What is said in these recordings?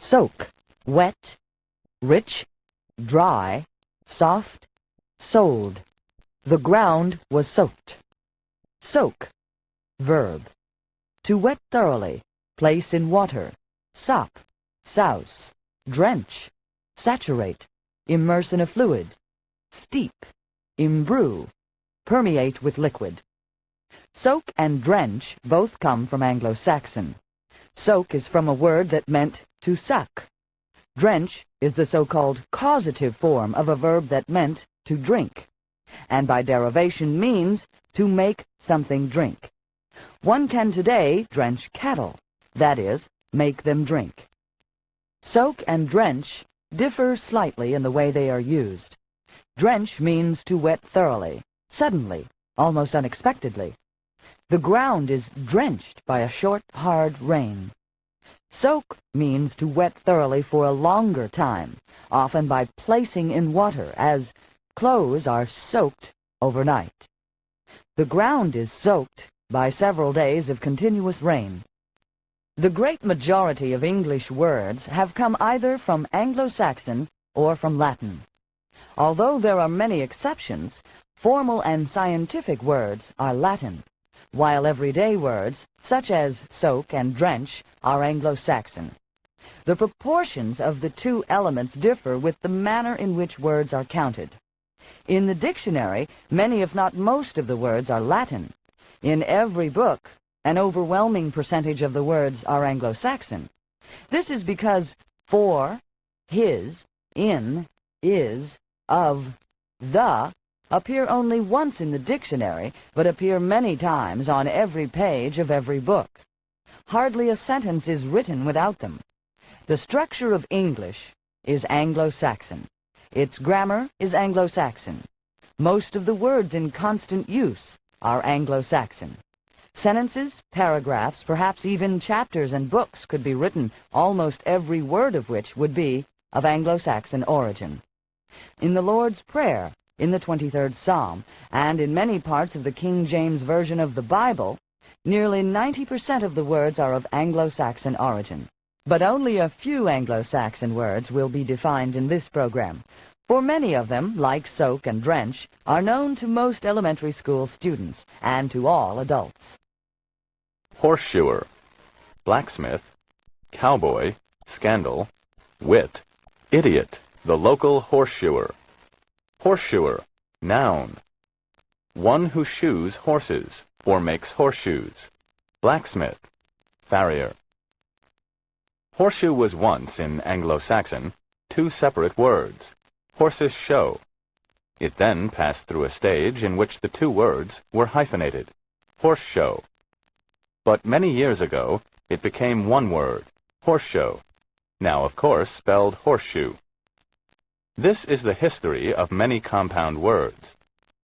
soak, wet, rich, dry, soft, sold. The ground was soaked. Soak, verb. To wet thoroughly, place in water, sop, souse, drench, saturate, immerse in a fluid, steep, imbrue, permeate with liquid. Soak and drench both come from Anglo-Saxon. Soak is from a word that meant to suck. Drench is the so-called causative form of a verb that meant to drink, and by derivation means to make something drink. One can today drench cattle, that is, make them drink. Soak and drench differ slightly in the way they are used. Drench means to wet thoroughly, suddenly, almost unexpectedly. The ground is drenched by a short, hard rain. Soak means to wet thoroughly for a longer time, often by placing in water, as clothes are soaked overnight. The ground is soaked by several days of continuous rain. The great majority of English words have come either from Anglo-Saxon or from Latin. Although there are many exceptions, formal and scientific words are Latin, while everyday words, such as soak and drench, are Anglo-Saxon. The proportions of the two elements differ with the manner in which words are counted. In the dictionary, many if not most of the words are Latin. In every book, an overwhelming percentage of the words are Anglo-Saxon. This is because for, his, in, is, of, the appear only once in the dictionary, but appear many times on every page of every book. Hardly a sentence is written without them. The structure of English is Anglo-Saxon. Its grammar is Anglo-Saxon. Most of the words in constant use are Anglo-Saxon. Sentences, paragraphs, perhaps even chapters and books could be written, almost every word of which would be of Anglo-Saxon origin. In the Lord's Prayer, in the 23rd Psalm, and in many parts of the King James Version of the Bible, nearly 90% of the words are of Anglo-Saxon origin. But only a few Anglo-Saxon words will be defined in this program, for many of them, like soak and drench, are known to most elementary school students and to all adults. Horseshoer, blacksmith, cowboy, scandal, wit, idiot, the local horseshoer. Horseshoer, noun. One who shoes horses, or makes horseshoes. Blacksmith, farrier. Horseshoe was once, in Anglo-Saxon, two separate words, horse's show. It then passed through a stage in which the two words were hyphenated, horse show. But many years ago, it became one word, horse show, now of course spelled horseshoe. This is the history of many compound words.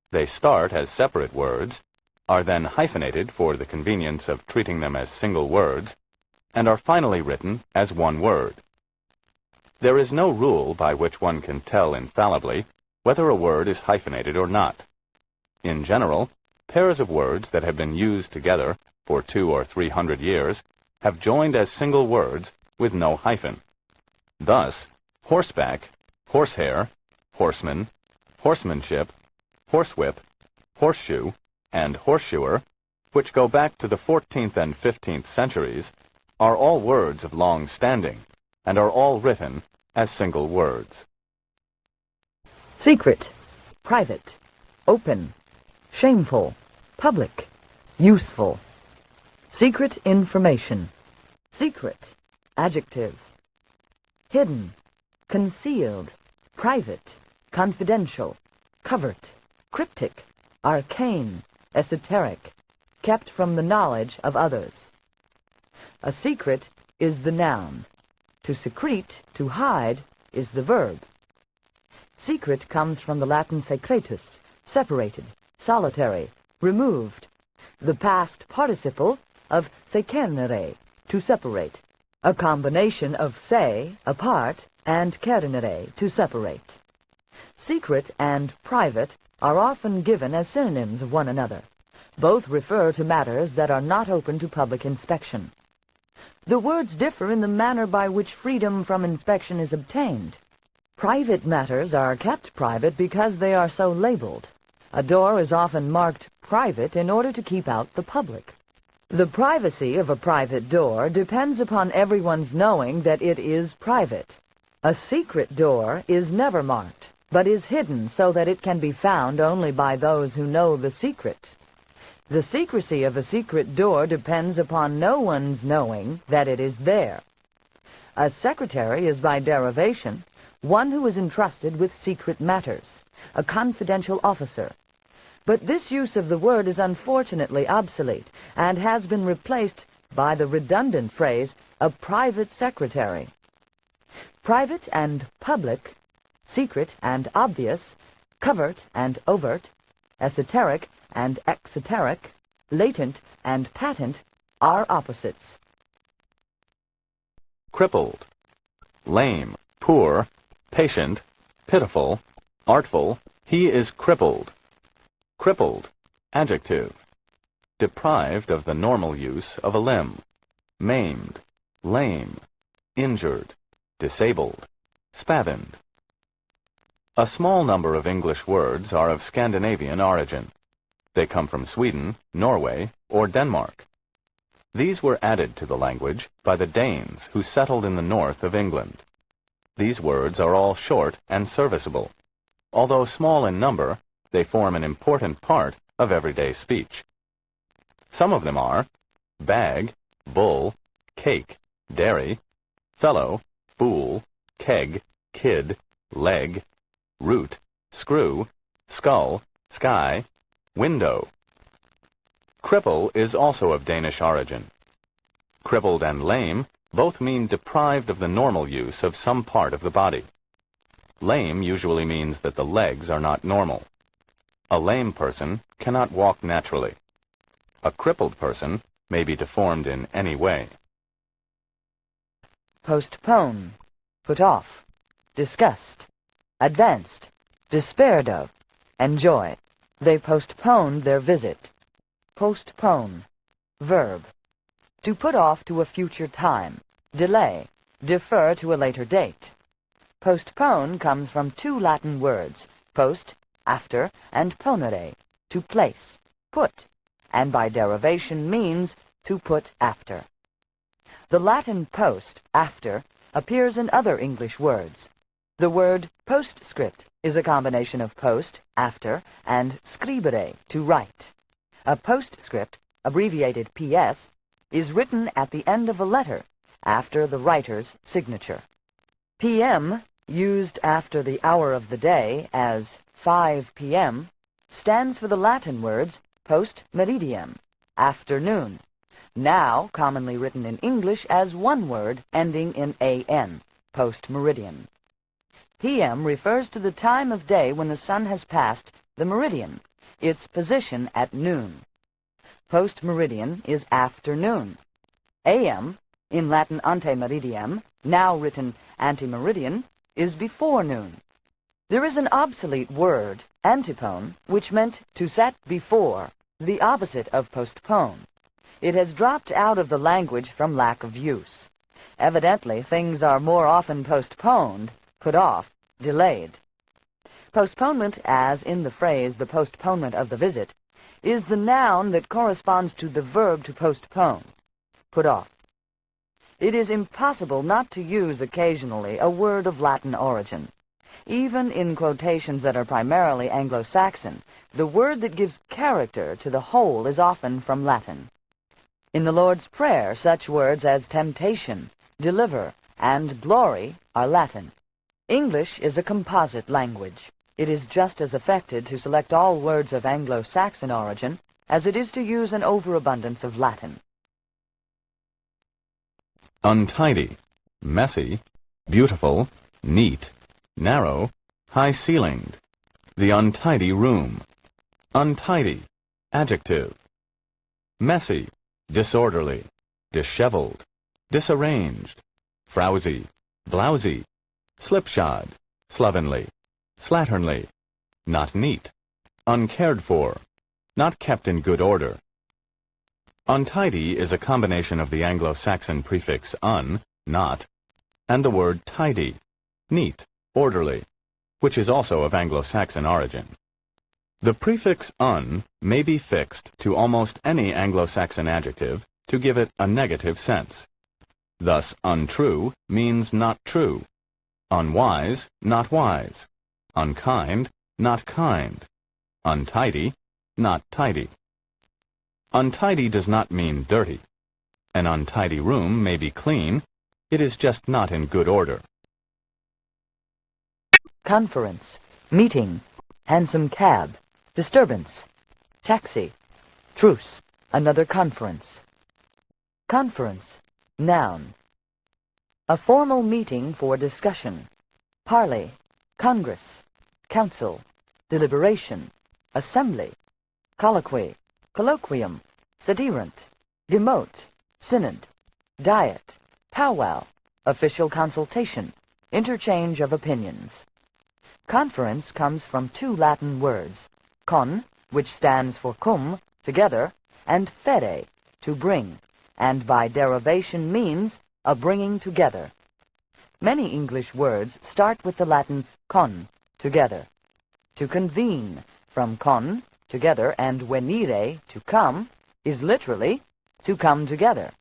They start as separate words, are then hyphenated for the convenience of treating them as single words, and are finally written as one word. There is no rule by which one can tell infallibly whether a word is hyphenated or not. In general, pairs of words that have been used together for 200 or 300 years have joined as single words with no hyphen. Thus, horseback, horsehair, horseman, horsemanship, horsewhip, horseshoe, and horseshoer, which go back to the 14th and 15th centuries, are all words of long standing, and are all written as single words. Secret, private, open, shameful, public, useful. Secret information. Secret, adjective. Hidden, concealed, private, confidential, covert, cryptic, arcane, esoteric, kept from the knowledge of others. A secret is the noun. To secrete, to hide, is the verb. Secret comes from the Latin secretus, separated, solitary, removed. The past participle of secernere, to separate. A combination of se, apart, and cernere, to separate. Secret and private are often given as synonyms of one another. Both refer to matters that are not open to public inspection. The words differ in the manner by which freedom from inspection is obtained. Private matters are kept private because they are so labeled. A door is often marked private in order to keep out the public. The privacy of a private door depends upon everyone's knowing that it is private. A secret door is never marked, but is hidden so that it can be found only by those who know the secret. The secrecy of a secret door depends upon no one's knowing that it is there. A secretary is by derivation one who is entrusted with secret matters, a confidential officer. But this use of the word is unfortunately obsolete and has been replaced by the redundant phrase, a private secretary. Private and public, secret and obvious, covert and overt, esoteric and exoteric, latent and patent are opposites. Crippled. Lame, poor, patient, pitiful, artful, he is crippled. Crippled, adjective. Deprived of the normal use of a limb. Maimed, lame, injured, disabled, spavined. A small number of English words are of Scandinavian origin. They come from Sweden, Norway, or Denmark. These were added to the language by the Danes who settled in the north of England. These words are all short and serviceable. Although small in number, they form an important part of everyday speech. Some of them are bag, bull, cake, dairy, fellow, fool, keg, kid, leg, root, screw, skull, sky, window. Cripple is also of Danish origin. Crippled and lame both mean deprived of the normal use of some part of the body. Lame usually means that the legs are not normal. A lame person cannot walk naturally. A crippled person may be deformed in any way. Postpone, put off, discussed, advanced, despaired of, enjoy. They postponed their visit. Postpone, verb. To put off to a future time, delay, defer to a later date. Postpone comes from two Latin words, post, after, and ponere, to place, put, and by derivation means to put after. The Latin post, after, appears in other English words. The word postscript is a combination of post, after, and scribere, to write. A postscript, abbreviated PS, is written at the end of a letter, after the writer's signature. PM, used after the hour of the day as 5 p.m., stands for the Latin words post meridiem, afternoon, now commonly written in English as one word ending in an, post meridian. PM refers to the time of day when the sun has passed the meridian, its position at noon. Post meridian is afternoon. AM, in Latin ante meridiem, now written antemeridian, is before noon. There is an obsolete word, antipone, which meant to set before, the opposite of postpone. It has dropped out of the language from lack of use. Evidently, things are more often postponed, put off, delayed. Postponement, as in the phrase the postponement of the visit, is the noun that corresponds to the verb to postpone, put off. It is impossible not to use occasionally a word of Latin origin. Even in quotations that are primarily Anglo-Saxon, the word that gives character to the whole is often from Latin. In the Lord's Prayer, such words as temptation, deliver, and glory are Latin. English is a composite language. It is just as affected to select all words of Anglo-Saxon origin as it is to use an overabundance of Latin. Untidy, messy, beautiful, neat, narrow, high-ceilinged. The untidy room. Untidy, adjective. Messy, disorderly, disheveled, disarranged, frowsy, blousy, slipshod, slovenly, slatternly, not neat, uncared for, not kept in good order. Untidy is a combination of the Anglo-Saxon prefix un, not, and the word tidy, neat, orderly, which is also of Anglo-Saxon origin. The prefix un may be fixed to almost any Anglo-Saxon adjective to give it a negative sense. Thus, untrue means not true, unwise, not wise, unkind, not kind, untidy, not tidy. Untidy does not mean dirty. An untidy room may be clean, it is just not in good order. Conference, meeting, hansom cab, disturbance, taxi, truce, another conference. Conference, noun. A formal meeting for discussion. Parley, congress, council, deliberation, assembly, colloquy, colloquium, sederunt, demote, synod, diet, powwow, official consultation, interchange of opinions. Conference comes from two Latin words, con, which stands for cum, together, and fere, to bring, and by derivation means a bringing together. Many English words start with the Latin con, together. To convene, from con, together, and venire, to come, is literally to come together.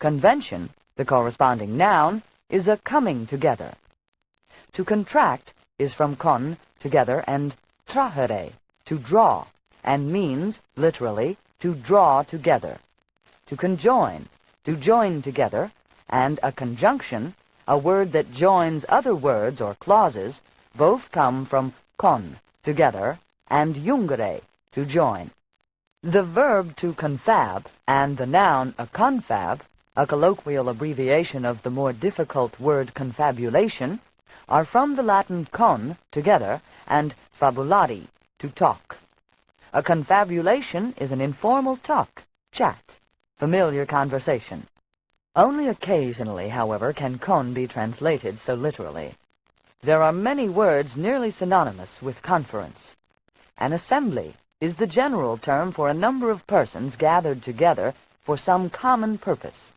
Convention, the corresponding noun, is a coming together. To contract is from con, together, and trahere, to draw, and means, literally, to draw together. To conjoin, to join together, and a conjunction, a word that joins other words or clauses, both come from con, together, and jungere, to join. The verb to confab and the noun a confab, a colloquial abbreviation of the more difficult word confabulation, are from the Latin con, together, and fabulari, to talk. A confabulation is an informal talk, chat, familiar conversation. Only occasionally, however, can con be translated so literally. There are many words nearly synonymous with conference. An assembly is the general term for a number of persons gathered together for some common purpose.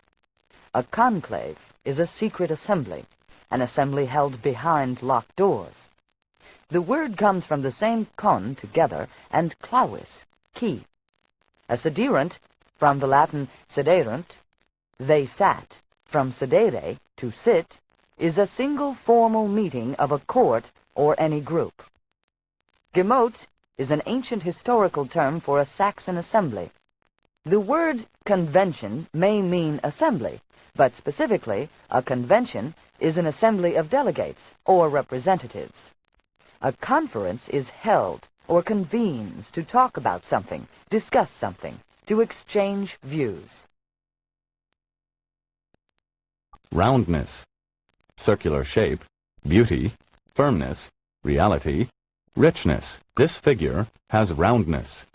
A conclave is a secret assembly, an assembly held behind locked doors. The word comes from the same con, together, and clavis, key. A sederunt, from the Latin sederunt, they sat, from sedere, to sit, is a single formal meeting of a court or any group. Gemote is an ancient historical term for a Saxon assembly. The word convention may mean assembly, but specifically, a convention is an assembly of delegates or representatives. A conference is held or convenes to talk about something, discuss something, to exchange views. Roundness, circular shape, beauty, firmness, reality, richness. This figure has roundness.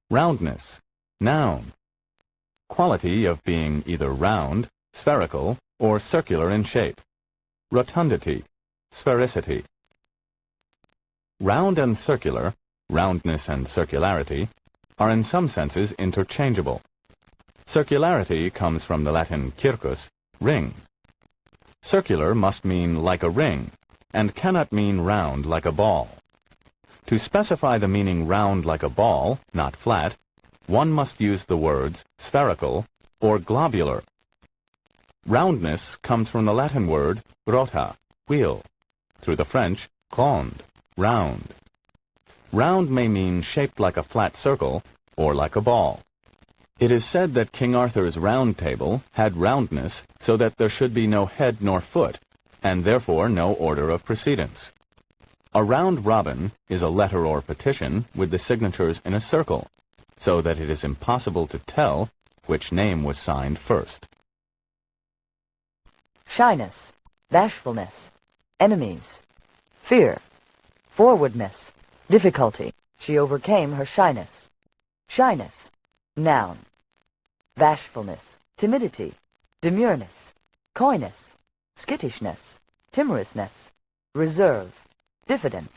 Roundness, noun. Quality of being either round, spherical, or circular in shape. Rotundity, sphericity. Round and circular, roundness and circularity, are in some senses interchangeable. Circularity comes from the Latin circus, ring. Circular must mean like a ring, and cannot mean round like a ball. To specify the meaning round like a ball, not flat, one must use the words spherical or globular. Roundness comes from the Latin word rota, wheel, through the French ronde, round. Round may mean shaped like a flat circle or like a ball. It is said that King Arthur's round table had roundness so that there should be no head nor foot, and therefore no order of precedence. A round robin is a letter or petition with the signatures in a circle, so that it is impossible to tell which name was signed first. Shyness, bashfulness, enemies, fear, forwardness, difficulty. She overcame her shyness. Shyness, noun. Bashfulness, timidity, demureness, coyness, skittishness, timorousness, reserve, diffidence,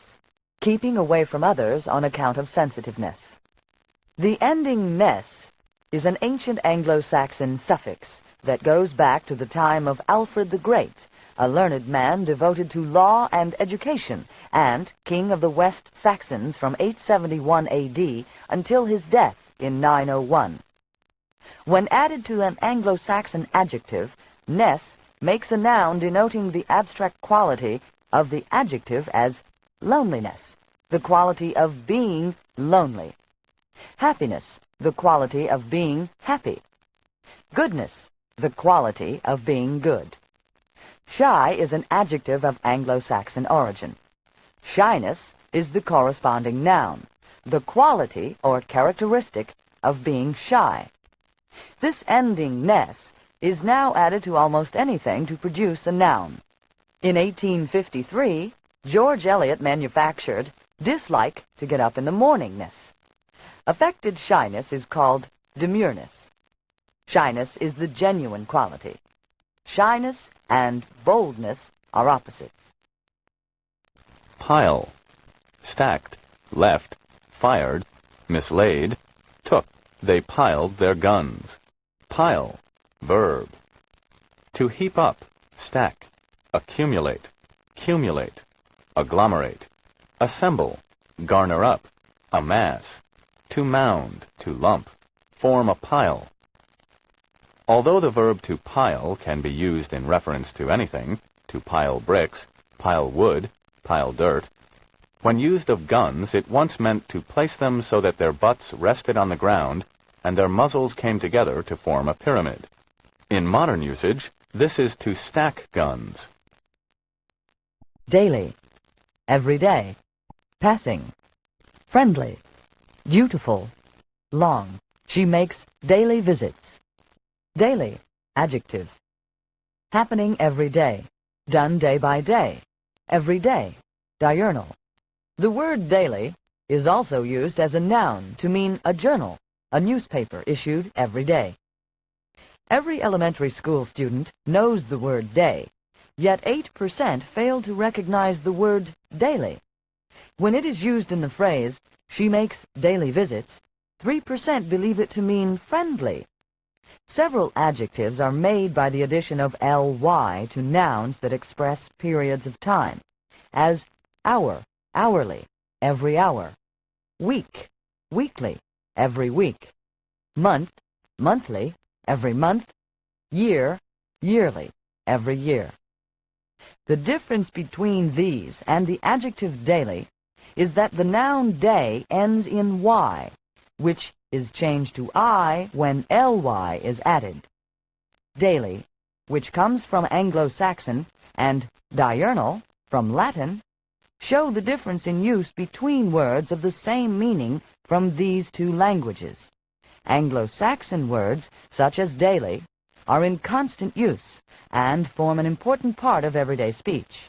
keeping away from others on account of sensitiveness. The ending ness is an ancient Anglo-Saxon suffix that goes back to the time of Alfred the Great, a learned man devoted to law and education, and king of the West Saxons from 871 AD until his death in 901. When added to an Anglo-Saxon adjective, ness makes a noun denoting the abstract quality of the adjective as loneliness, the quality of being lonely. Happiness, the quality of being happy. Goodness, the quality of being good. Shy is an adjective of Anglo-Saxon origin. Shyness is the corresponding noun, the quality or characteristic of being shy. This ending ness is now added to almost anything to produce a noun. In 1853, George Eliot manufactured dislike to get up in the morningness. Affected shyness is called demureness. Shyness is the genuine quality. Shyness and boldness are opposites. Pile. Stacked, left, fired, mislaid, took. They piled their guns. Pile, verb. To heap up, stack, accumulate, cumulate, agglomerate, assemble, garner up, amass, to mound, to lump, form a pile. Although the verb to pile can be used in reference to anything, to pile bricks, pile wood, pile dirt, when used of guns it once meant to place them so that their butts rested on the ground and their muzzles came together to form a pyramid. In modern usage, this is to stack guns. Daily, every day, passing, friendly, dutiful, long. She makes daily visits. Daily, adjective. Happening every day, done day by day, every day, diurnal. The word daily is also used as a noun to mean a journal, a newspaper issued every day. Every elementary school student knows the word day, yet 8% fail to recognize the word daily. When it is used in the phrase, she makes daily visits, 3% believe it to mean friendly. Several adjectives are made by the addition of ly to nouns that express periods of time, as hour, hourly, every hour, week, weekly, every week, month, monthly, every month, year, yearly, every year. The difference between these and the adjective daily is that the noun day ends in y, which is changed to I when ly is added. Daily, which comes from Anglo-Saxon, and diurnal, from Latin, show the difference in use between words of the same meaning from these two languages. Anglo-Saxon words, such as daily, are in constant use and form an important part of everyday speech.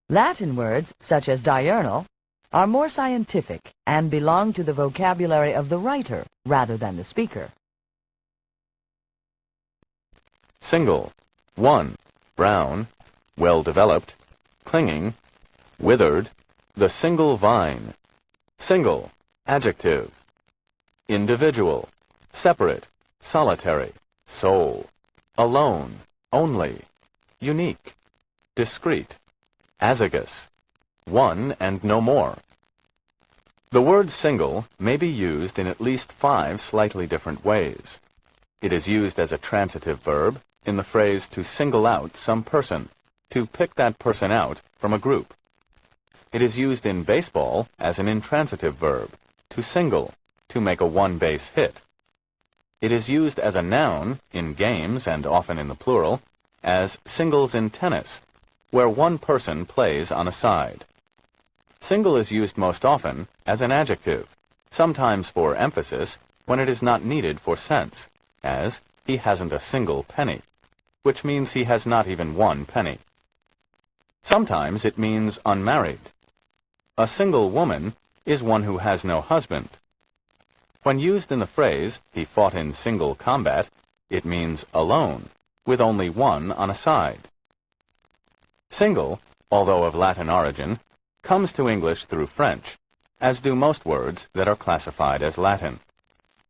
Latin words, such as diurnal, are more scientific and belong to the vocabulary of the writer rather than the speaker. Single. 1. Brown, well-developed, clinging, withered, the single vine. Single, adjective. Individual, separate, solitary, sole, alone, only, unique, discrete, azygous, one and no more. The word single may be used in at least 5 slightly different ways. It is used as a transitive verb in the phrase to single out some person, to pick that person out from a group. It is used in baseball as an intransitive verb, to single, to make a one-base hit. It is used as a noun in games and often in the plural, as singles in tennis, where one person plays on a side. Single is used most often as an adjective, sometimes for emphasis when it is not needed for sense, as he hasn't a single penny, which means he has not even 1 penny. Sometimes it means unmarried. A single woman is one who has no husband. When used in the phrase, he fought in single combat, it means alone, with only one on a side. Single, although of Latin origin, comes to English through French, as do most words that are classified as Latin.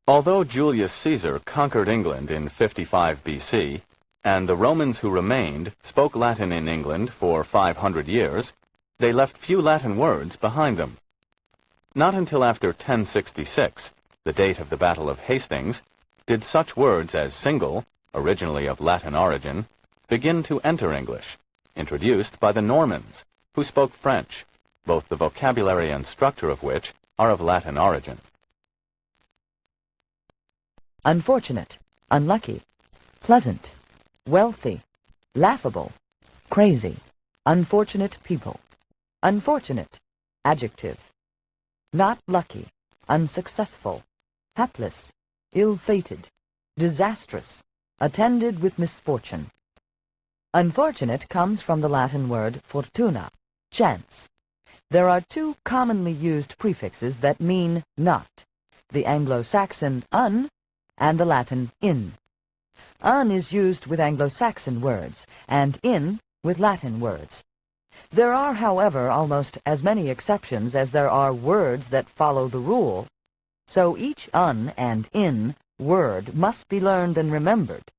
Although Julius Caesar conquered England in 55 BC, and the Romans who remained spoke Latin in England for 500 years, they left few Latin words behind them. Not until after 1066, the date of the Battle of Hastings, did such words as single, originally of Latin origin, begin to enter English, introduced by the Normans, who spoke French, both the vocabulary and structure of which are of Latin origin. Unfortunate, unlucky, pleasant, wealthy, laughable, crazy, unfortunate people. Unfortunate, adjective. Not lucky, unsuccessful, hapless, ill-fated, disastrous, attended with misfortune. Unfortunate comes from the Latin word fortuna, chance. There are two commonly used prefixes that mean not, the Anglo-Saxon un and the Latin in. Un is used with Anglo-Saxon words, and in with Latin words. There are, however, almost as many exceptions as there are words that follow the rule, so each un and in word must be learned and remembered.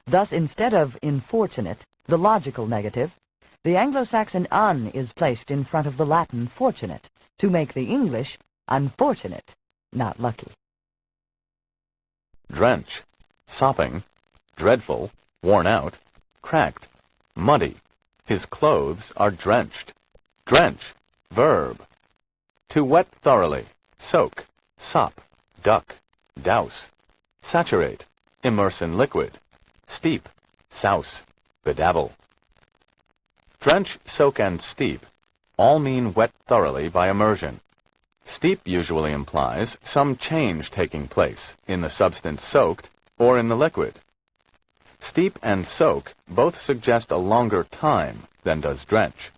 Thus, instead of infortunate, the logical negative, the Anglo-Saxon un is placed in front of the Latin fortunate to make the English unfortunate, not lucky. Drench, sopping, dreadful, worn out, cracked, muddy. His clothes are drenched. Drench, verb. To wet thoroughly, soak, sop, duck, douse. Saturate, immerse in liquid. Steep, souse, bedabble. Drench, soak, and steep all mean wet thoroughly by immersion. Steep usually implies some change taking place in the substance soaked or in the liquid. Steep and soak both suggest a longer time than does drench.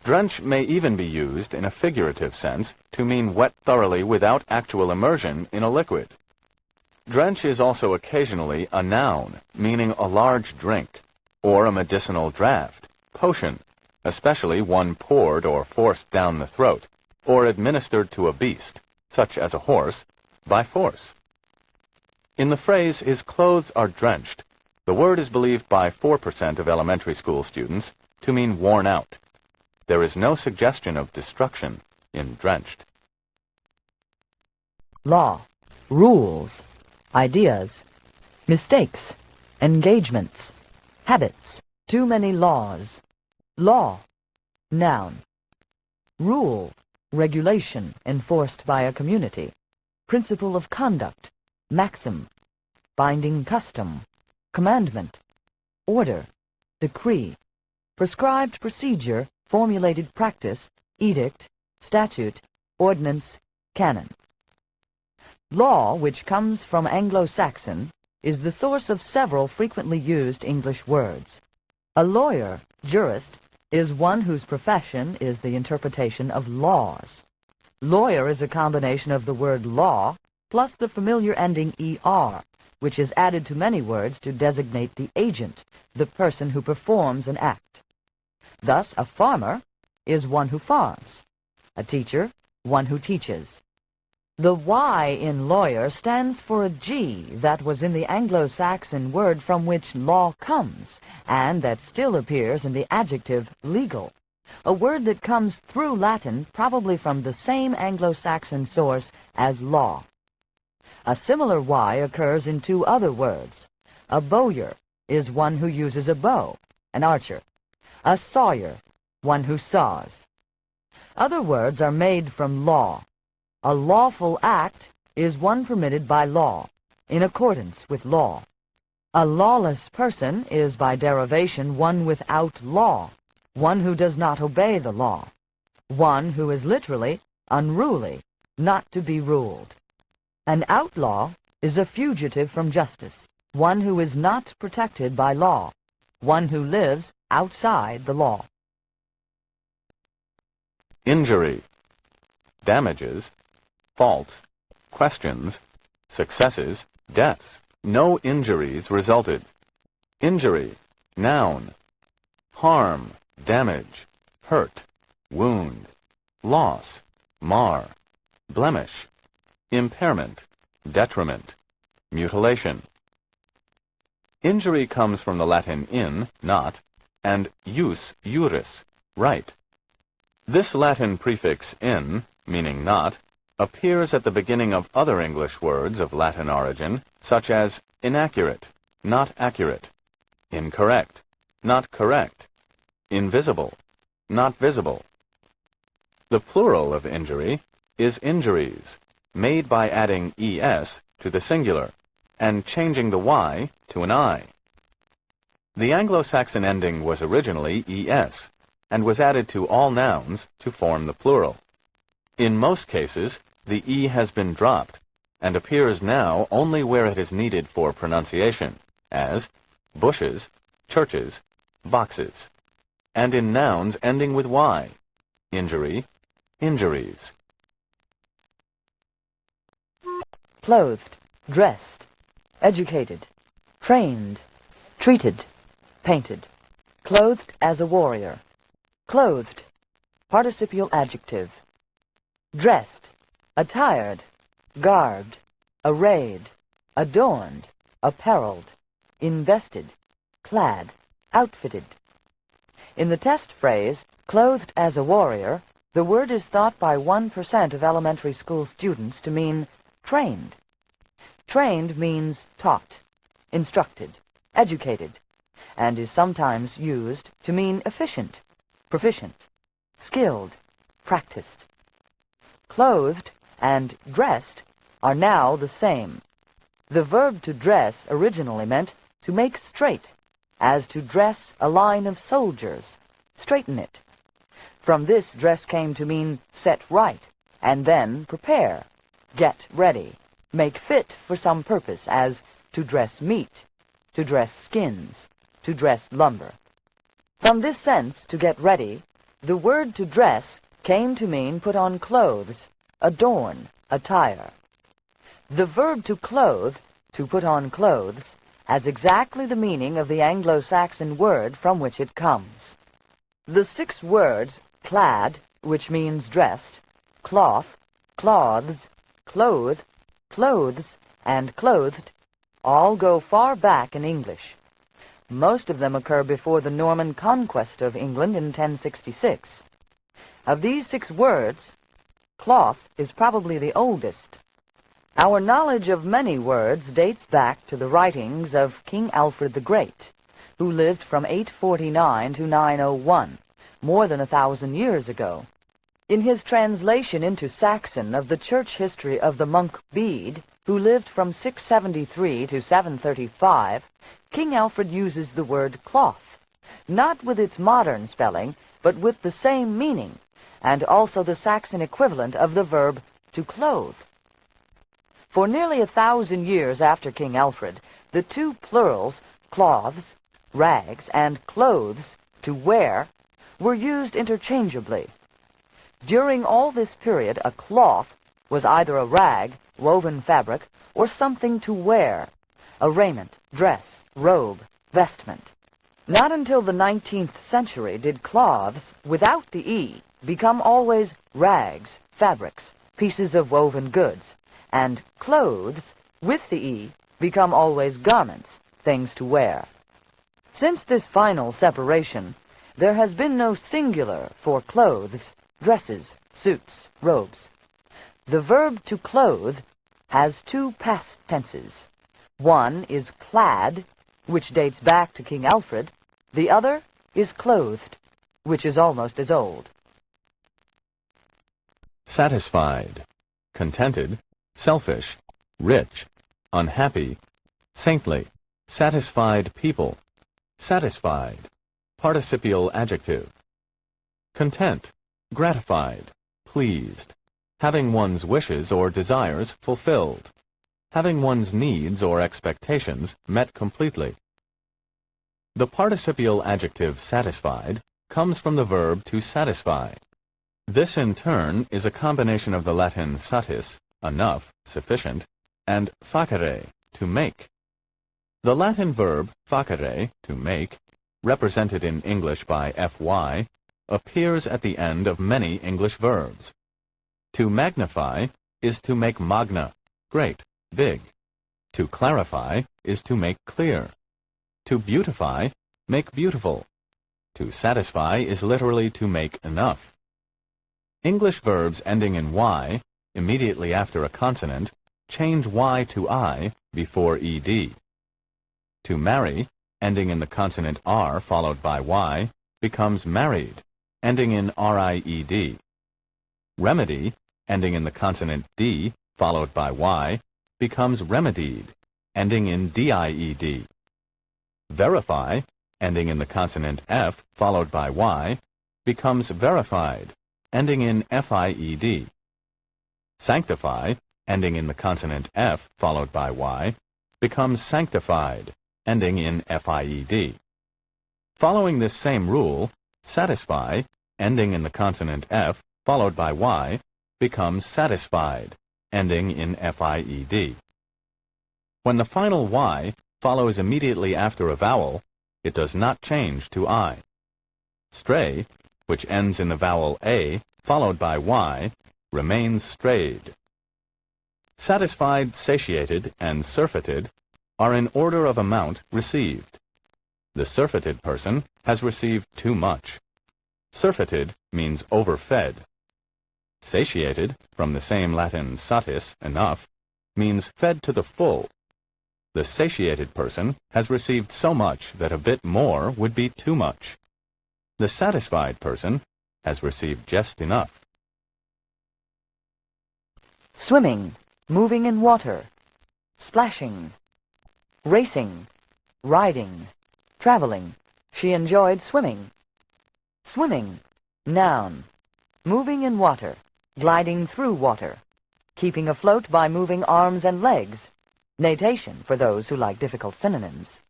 Drench may even be used in a figurative sense to mean wet thoroughly without actual immersion in a liquid. Drench is also occasionally a noun, meaning a large drink, or a medicinal draught, potion, especially one poured or forced down the throat, or administered to a beast, such as a horse, by force. In the phrase, his clothes are drenched, the word is believed by 4% of elementary school students to mean worn out. There is no suggestion of destruction in drenched. Law, rules, ideas, mistakes, engagements, habits, too many laws. Law, noun. Rule, regulation enforced by a community. Principle of conduct, maxim. Binding custom, commandment. Order, decree. Prescribed procedure, formulated practice, edict, statute, ordinance, canon. Law, which comes from Anglo-Saxon, is the source of several frequently used English words. A lawyer, jurist, is one whose profession is the interpretation of laws. Lawyer is a combination of the word law plus the familiar ending er, which is added to many words to designate the agent, the person who performs an act. Thus, a farmer is one who farms. A teacher, one who teaches. The Y in lawyer stands for a G that was in the Anglo-Saxon word from which law comes, and that still appears in the adjective legal, a word that comes through Latin probably from the same Anglo-Saxon source as law. A similar Y occurs in two other words. A bowyer is one who uses a bow, an archer. A sawyer, one who saws. Other words are made from law. A lawful act is one permitted by law, in accordance with law. A lawless person is by derivation one without law, one who does not obey the law, one who is literally unruly, not to be ruled. An outlaw is a fugitive from justice, one who is not protected by law, one who lives outside the law. Injury, damages, faults, questions, successes, deaths. No injuries resulted. Injury, noun. Harm, damage, hurt, wound, loss, mar, blemish, impairment, detriment, mutilation. Injury comes from the Latin in, not, and jus, juris, right. This Latin prefix in, meaning not, appears at the beginning of other English words of Latin origin, such as inaccurate, not accurate, incorrect, not correct, invisible, not visible. The plural of injury is injuries, made by adding es to the singular and changing the y to an I. The Anglo-Saxon ending was originally es and was added to all nouns to form the plural. In most cases, the e has been dropped and appears now only where it is needed for pronunciation, as bushes, churches, boxes, and in nouns ending with y, injury, injuries. Clothed, dressed, educated, trained, treated, painted. Clothed as a warrior. Clothed, participial adjective. Dressed, attired, garbed, arrayed, adorned, apparelled, invested, clad, outfitted. In the test phrase, clothed as a warrior, the word is thought by 1% of elementary school students to mean trained. Trained means taught, instructed, educated, and is sometimes used to mean efficient, proficient, skilled, practiced. Clothed and dressed are now the same. The verb to dress originally meant to make straight, as to dress a line of soldiers, straighten it. From this, dress came to mean set right, and then prepare, get ready, make fit for some purpose, as to dress meat, to dress skins, to dress lumber. From this sense, to get ready, the word to dress came to mean put on clothes, adorn, attire. The verb to clothe, to put on clothes, has exactly the meaning of the Anglo-Saxon word from which it comes. The 6 words, clad, which means dressed, cloth, cloths, clothe, clothes, and clothed, all go far back in English. Most of them occur before the Norman conquest of England in 1066. Of these 6 words, cloth is probably the oldest. Our knowledge of many words dates back to the writings of King Alfred the Great, who lived from 849 to 901, more than 1,000 years ago. In his translation into Saxon of the church history of the monk Bede, who lived from 673 to 735, King Alfred uses the word cloth, not with its modern spelling, but with the same meaning, and also the Saxon equivalent of the verb to clothe. For nearly 1,000 years after King Alfred, the 2 plurals, cloths, rags, and clothes, to wear, were used interchangeably. During all this period, a cloth was either a rag, woven fabric, or something to wear, a raiment, dress, robe, vestment. Not until the 19th century did cloths, without the E, become always rags, fabrics, pieces of woven goods, and clothes, with the E, become always garments, things to wear. Since this final separation, there has been no singular for clothes, dresses, suits, robes. The verb to clothe has 2 past tenses. One is clad, which dates back to King Alfred. The other is clothed, which is almost as old. Satisfied, contented, selfish, rich, unhappy, saintly, satisfied people, satisfied, participial adjective. Content, gratified, pleased, having one's wishes or desires fulfilled, having one's needs or expectations met completely. The participial adjective satisfied comes from the verb to satisfy. This in turn is a combination of the Latin satis, enough, sufficient, and facere, to make. The Latin verb facere, to make, represented in English by fy, appears at the end of many English verbs. To magnify is to make magna, great, big. To clarify is to make clear. To beautify, make beautiful. To satisfy is literally to make enough. English verbs ending in Y, immediately after a consonant, change Y to I before ed. To marry, ending in the consonant R followed by Y, becomes married, ending in ried. Remedy, ending in the consonant D followed by Y, becomes remedied, ending in died. Verify, ending in the consonant F followed by Y, becomes verified, ending in fied. Sanctify, ending in the consonant F followed by Y, becomes sanctified, ending in fied. Following this same rule, satisfy, ending in the consonant F followed by Y, becomes satisfied, ending in fied. When the final Y follows immediately after a vowel, it does not change to I. Stray, which ends in the vowel A followed by Y, remains strayed. Satisfied, satiated, and surfeited are in order of amount received. The surfeited person has received too much. Surfeited means overfed. Satiated, from the same Latin satis, enough, means fed to the full. The satiated person has received so much that a bit more would be too much. The satisfied person has received just enough. Swimming, moving in water, splashing, racing, riding, traveling. She enjoyed swimming. Swimming, noun, moving in water, gliding through water, keeping afloat by moving arms and legs. Natation for those who like difficult synonyms.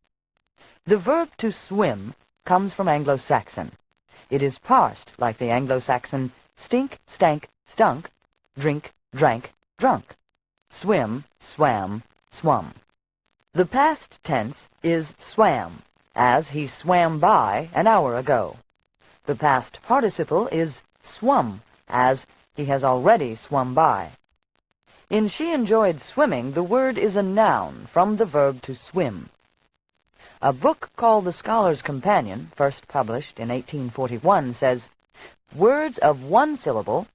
The verb to swim comes from Anglo-Saxon. It is parsed like the Anglo-Saxon stink, stank, stunk, drink, drank, drunk, swim, swam, swum. The past tense is swam, as he swam by an hour ago. The past participle is swum, as he has already swum by. In she enjoyed swimming, the word is a noun from the verb to swim. A book called The Scholar's Companion, first published in 1841, says, words of one syllable,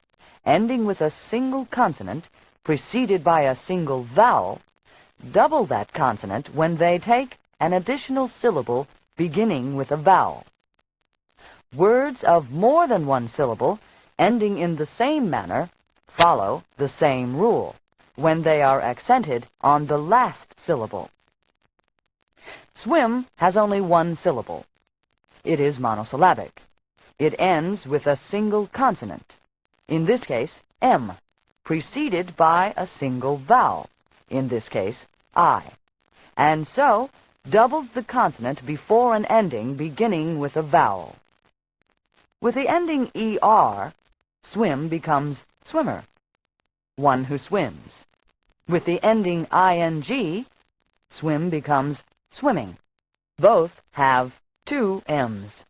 ending with a single consonant, preceded by a single vowel, double that consonant when they take an additional syllable beginning with a vowel. Words of more than one syllable, ending in the same manner, follow the same rule, when they are accented on the last syllable. Swim has only one syllable. It is monosyllabic. It ends with a single consonant, in this case, M, preceded by a single vowel, in this case, I, and so doubles the consonant before an ending beginning with a vowel. With the ending ER, swim becomes swimmer, one who swims. With the ending ing, swim becomes swimming. Both have two M's.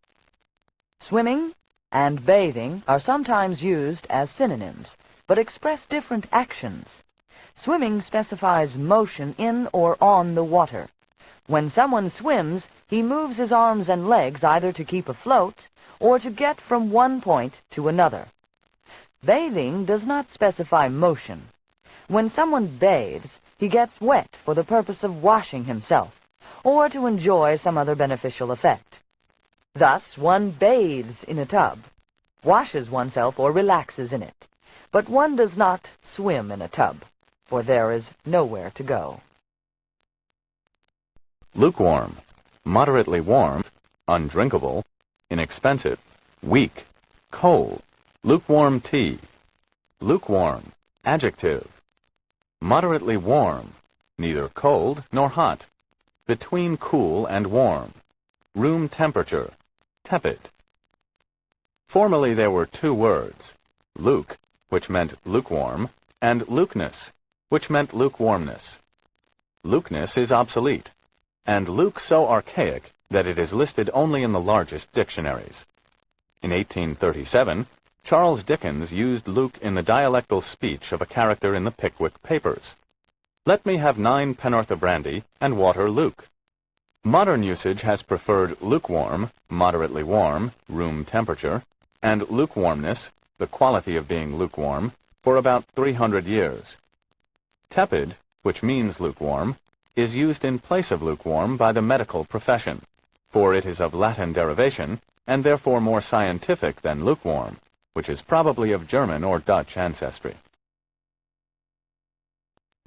Swimming and bathing are sometimes used as synonyms, but express different actions. Swimming specifies motion in or on the water. When someone swims, he moves his arms and legs either to keep afloat or to get from one point to another. Bathing does not specify motion. When someone bathes, he gets wet for the purpose of washing himself, or to enjoy some other beneficial effect. Thus, one bathes in a tub, washes oneself or relaxes in it, but one does not swim in a tub, for there is nowhere to go. Lukewarm, moderately warm, undrinkable, inexpensive, weak, cold, lukewarm tea. Lukewarm, adjective. Moderately warm, neither cold nor hot, between cool and warm. Room temperature, tepid. Formerly there were two words, luke, which meant lukewarm, and lukeness, which meant lukewarmness. Lukeness is obsolete, and luke so archaic that it is listed only in the largest dictionaries. In 1837, Charles Dickens used luke in the dialectal speech of a character in the Pickwick Papers. Let me have 9 pen'orth of brandy and water luke. Modern usage has preferred lukewarm, moderately warm, room temperature, and lukewarmness, the quality of being lukewarm, for about 300 years. Tepid, which means lukewarm, is used in place of lukewarm by the medical profession, for it is of Latin derivation and therefore more scientific than lukewarm, which is probably of German or Dutch ancestry.